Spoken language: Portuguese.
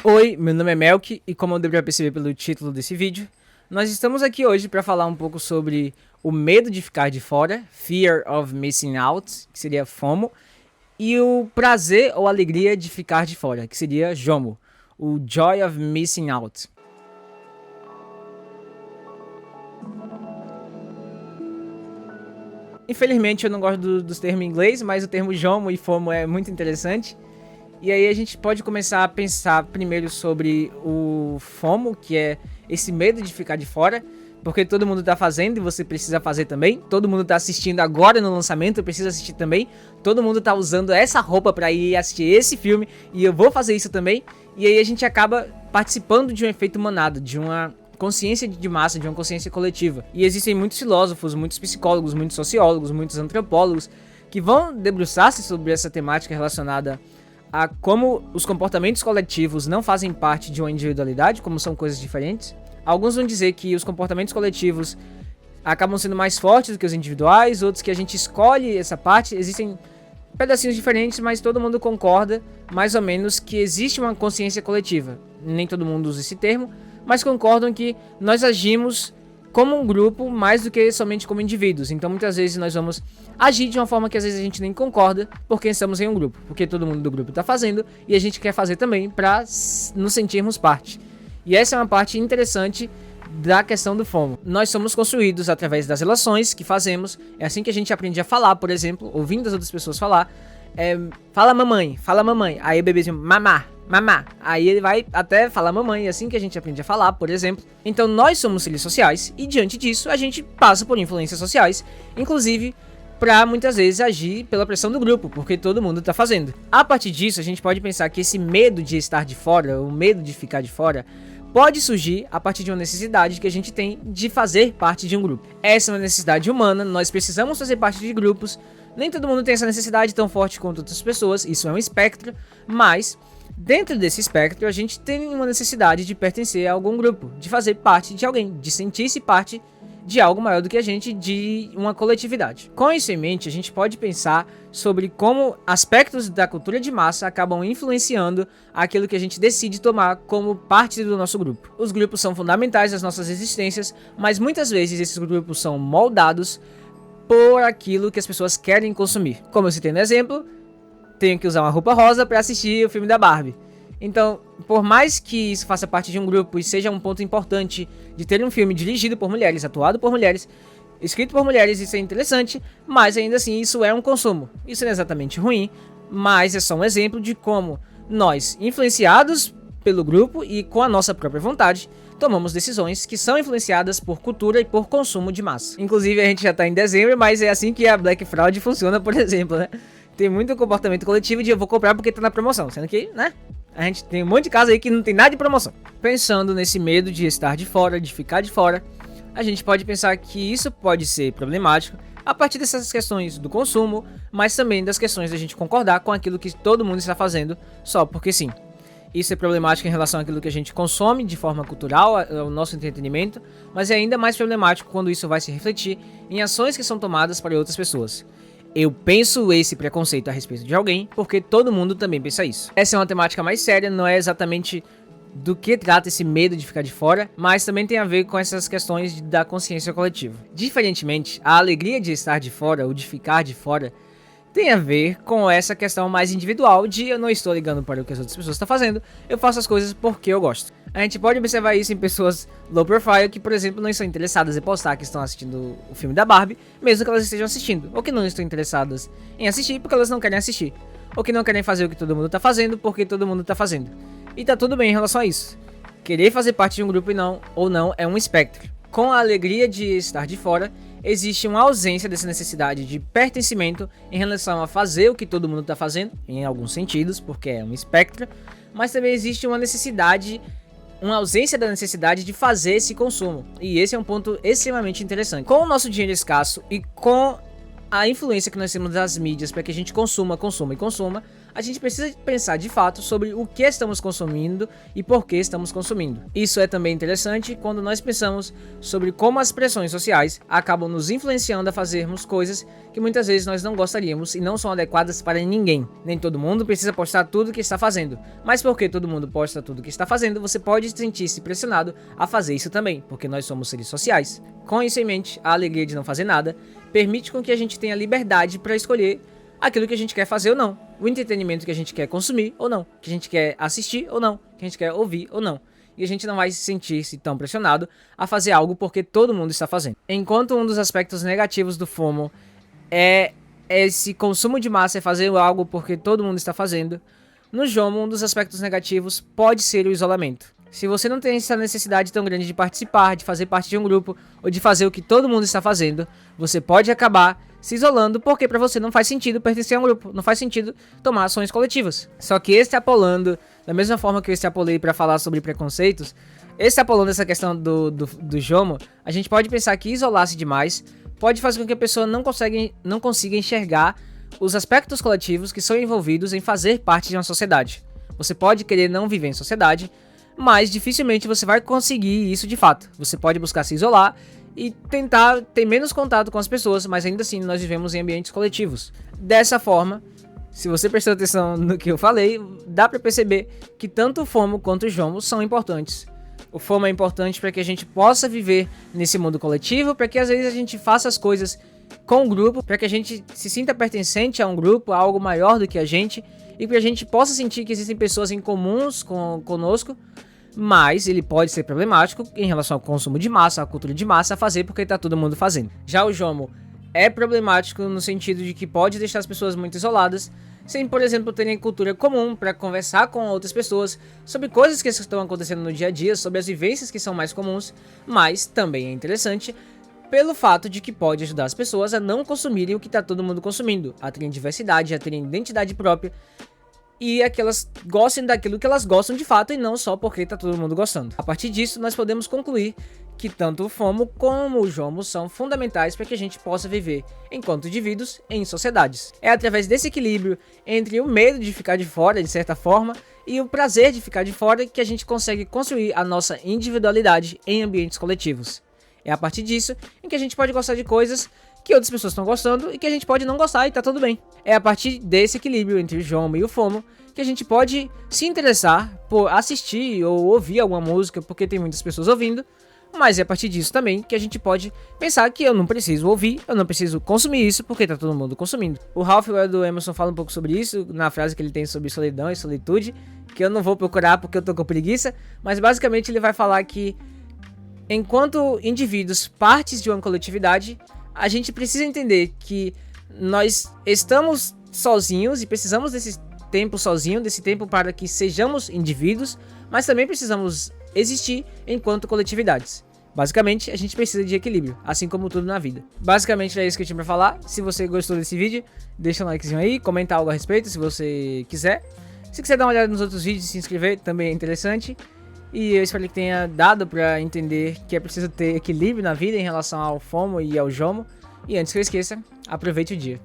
Oi, meu nome é Melk e como eu deveria perceber pelo título desse vídeo, nós estamos aqui hoje para falar um pouco sobre o medo de ficar de fora, Fear of Missing Out, que seria FOMO, e o prazer ou alegria de ficar de fora, que seria JOMO, o Joy of Missing Out. Infelizmente eu não gosto dos termos em inglês, mas o termo JOMO e FOMO é muito interessante. E aí a gente pode começar a pensar primeiro sobre o FOMO, que é esse medo de ficar de fora, porque todo mundo tá fazendo e você precisa fazer também. Todo mundo tá assistindo agora no lançamento, eu preciso assistir também. Todo mundo tá usando essa roupa pra ir assistir esse filme e eu vou fazer isso também. E aí a gente acaba participando de um efeito manada, de uma consciência de massa, de uma consciência coletiva. E existem muitos filósofos, muitos psicólogos, muitos sociólogos, muitos antropólogos que vão debruçar-se sobre essa temática relacionada a como os comportamentos coletivos não fazem parte de uma individualidade, como são coisas diferentes. Alguns vão dizer que os comportamentos coletivos acabam sendo mais fortes do que os individuais, outros que a gente escolhe essa parte. Existem pedacinhos diferentes, mas todo mundo concorda, mais ou menos, que existe uma consciência coletiva. Nem todo mundo usa esse termo, mas concordam que nós agimos como um grupo mais do que somente como indivíduos. Então muitas vezes nós vamos agir de uma forma que às vezes a gente nem concorda, porque estamos em um grupo, porque todo mundo do grupo está fazendo e a gente quer fazer também para nos sentirmos parte. E essa é uma parte interessante da questão do FOMO. Nós somos construídos através das relações que fazemos. É assim que a gente aprende a falar, por exemplo, ouvindo as outras pessoas falar. Fala mamãe, aí o bebezinho mamá, mamá, aí ele vai até falar mamãe, é assim que a gente aprende a falar, por exemplo. Então nós somos seres sociais e diante disso a gente passa por influências sociais, inclusive para muitas vezes agir pela pressão do grupo, porque todo mundo tá fazendo. A partir disso a gente pode pensar que esse medo de estar de fora, o medo de ficar de fora, pode surgir a partir de uma necessidade que a gente tem de fazer parte de um grupo. Essa é uma necessidade humana, nós precisamos fazer parte de grupos. Nem todo mundo tem essa necessidade tão forte quanto outras pessoas, isso é um espectro, mas dentro desse espectro a gente tem uma necessidade de pertencer a algum grupo, de fazer parte de alguém, de sentir-se parte de algo maior do que a gente, de uma coletividade. Com isso em mente, a gente pode pensar sobre como aspectos da cultura de massa acabam influenciando aquilo que a gente decide tomar como parte do nosso grupo. Os grupos são fundamentais às nossas existências, mas muitas vezes esses grupos são moldados por aquilo que as pessoas querem consumir. Como eu citei no exemplo, tenho que usar uma roupa rosa para assistir o filme da Barbie. Então, por mais que isso faça parte de um grupo e seja um ponto importante de ter um filme dirigido por mulheres, atuado por mulheres, escrito por mulheres, isso é interessante, mas ainda assim isso é um consumo. Isso não é exatamente ruim, mas é só um exemplo de como nós, influenciados pelo grupo e com a nossa própria vontade, tomamos decisões que são influenciadas por cultura e por consumo de massa. Inclusive a gente já tá em dezembro, mas é assim que a Black Fraud funciona, por exemplo, né? Tem muito comportamento coletivo de eu vou comprar porque tá na promoção, sendo que, né? A gente tem um monte de casa aí que não tem nada de promoção. Pensando nesse medo de estar de fora, de ficar de fora, a gente pode pensar que isso pode ser problemático a partir dessas questões do consumo, mas também das questões da gente concordar com aquilo que todo mundo está fazendo só porque sim. Isso é problemático em relação àquilo que a gente consome de forma cultural, ao nosso entretenimento, mas é ainda mais problemático quando isso vai se refletir em ações que são tomadas para outras pessoas. Eu penso esse preconceito a respeito de alguém porque todo mundo também pensa isso. Essa é uma temática mais séria, não é exatamente do que trata esse medo de ficar de fora, mas também tem a ver com essas questões da consciência coletiva. Diferentemente, a alegria de estar de fora ou de ficar de fora tem a ver com essa questão mais individual de eu não estou ligando para o que as outras pessoas estão fazendo, eu faço as coisas porque eu gosto. A gente pode observar isso em pessoas low profile que, por exemplo, não estão interessadas em postar que estão assistindo o filme da Barbie, mesmo que elas estejam assistindo, ou que não estão interessadas em assistir porque elas não querem assistir, ou que não querem fazer o que todo mundo está fazendo porque todo mundo está fazendo. E tá tudo bem em relação a isso. Querer fazer parte de um grupo ou não é um espectro. Com a alegria de estar de fora, existe uma ausência dessa necessidade de pertencimento em relação a fazer o que todo mundo está fazendo, em alguns sentidos, porque é um espectro, mas também existe uma ausência da necessidade de fazer esse consumo, e esse é um ponto extremamente interessante. Com o nosso dinheiro escasso e com a influência que nós temos das mídias para que a gente consuma, a gente precisa pensar de fato sobre o que estamos consumindo e por que estamos consumindo. Isso é também interessante quando nós pensamos sobre como as pressões sociais acabam nos influenciando a fazermos coisas que muitas vezes nós não gostaríamos e não são adequadas para ninguém. Nem todo mundo precisa postar tudo o que está fazendo, mas porque todo mundo posta tudo o que está fazendo, você pode sentir-se pressionado a fazer isso também, porque nós somos seres sociais. Com isso em mente, a alegria de não fazer nada permite com que a gente tenha liberdade para escolher aquilo que a gente quer fazer ou não, o entretenimento que a gente quer consumir ou não, que a gente quer assistir ou não, que a gente quer ouvir ou não. E a gente não vai se sentir-se tão pressionado a fazer algo porque todo mundo está fazendo. Enquanto um dos aspectos negativos do FOMO é esse consumo de massa, é fazer algo porque todo mundo está fazendo, no JOMO um dos aspectos negativos pode ser o isolamento. Se você não tem essa necessidade tão grande de participar, de fazer parte de um grupo ou de fazer o que todo mundo está fazendo, você pode acabar se isolando porque para você não faz sentido pertencer a um grupo, não faz sentido tomar ações coletivas. Só que extrapolando, da mesma forma que eu extrapolei para falar sobre preconceitos, extrapolando essa questão do JOMO, a gente pode pensar que isolar-se demais pode fazer com que a pessoa não consiga enxergar os aspectos coletivos que são envolvidos em fazer parte de uma sociedade. Você pode querer não viver em sociedade, mas dificilmente você vai conseguir isso de fato. Você pode buscar se isolar e tentar ter menos contato com as pessoas, mas ainda assim nós vivemos em ambientes coletivos. Dessa forma, se você prestou atenção no que eu falei, dá pra perceber que tanto o FOMO quanto o JOMO são importantes. O FOMO é importante para que a gente possa viver nesse mundo coletivo, para que às vezes a gente faça as coisas com o grupo, para que a gente se sinta pertencente a um grupo, a algo maior do que a gente, e que a gente possa sentir que existem pessoas em comuns conosco, mas ele pode ser problemático em relação ao consumo de massa, à cultura de massa, a fazer porque está todo mundo fazendo. Já o JOMO é problemático no sentido de que pode deixar as pessoas muito isoladas, sem, por exemplo, terem cultura comum para conversar com outras pessoas sobre coisas que estão acontecendo no dia a dia, sobre as vivências que são mais comuns, mas também é interessante pelo fato de que pode ajudar as pessoas a não consumirem o que está todo mundo consumindo, a terem diversidade, a terem identidade própria, e é que elas gostem daquilo que elas gostam de fato e não só porque tá todo mundo gostando. A partir disso, nós podemos concluir que tanto o FOMO como o JOMO são fundamentais para que a gente possa viver enquanto indivíduos em sociedades. É através desse equilíbrio entre o medo de ficar de fora, de certa forma, e o prazer de ficar de fora que a gente consegue construir a nossa individualidade em ambientes coletivos. É a partir disso em que a gente pode gostar de coisas que outras pessoas estão gostando e que a gente pode não gostar e tá tudo bem. É a partir desse equilíbrio entre o JOMO e o FOMO que a gente pode se interessar por assistir ou ouvir alguma música, porque tem muitas pessoas ouvindo, mas é a partir disso também que a gente pode pensar que eu não preciso ouvir, eu não preciso consumir isso, porque tá todo mundo consumindo. O Ralph do Emerson fala um pouco sobre isso, na frase que ele tem sobre solidão e solitude, que eu não vou procurar porque eu tô com preguiça, mas basicamente ele vai falar que enquanto indivíduos, partes de uma coletividade, a gente precisa entender que nós estamos sozinhos e precisamos desse tempo sozinho, desse tempo para que sejamos indivíduos, mas também precisamos existir enquanto coletividades. Basicamente, a gente precisa de equilíbrio, assim como tudo na vida. Basicamente é isso que eu tinha pra falar. Se você gostou desse vídeo, deixa um likezinho aí, comenta algo a respeito se você quiser. Se quiser dar uma olhada nos outros vídeos e se inscrever, também é interessante. E eu espero que tenha dado pra entender que é preciso ter equilíbrio na vida em relação ao FOMO e ao JOMO. E antes que eu esqueça, aproveite o dia.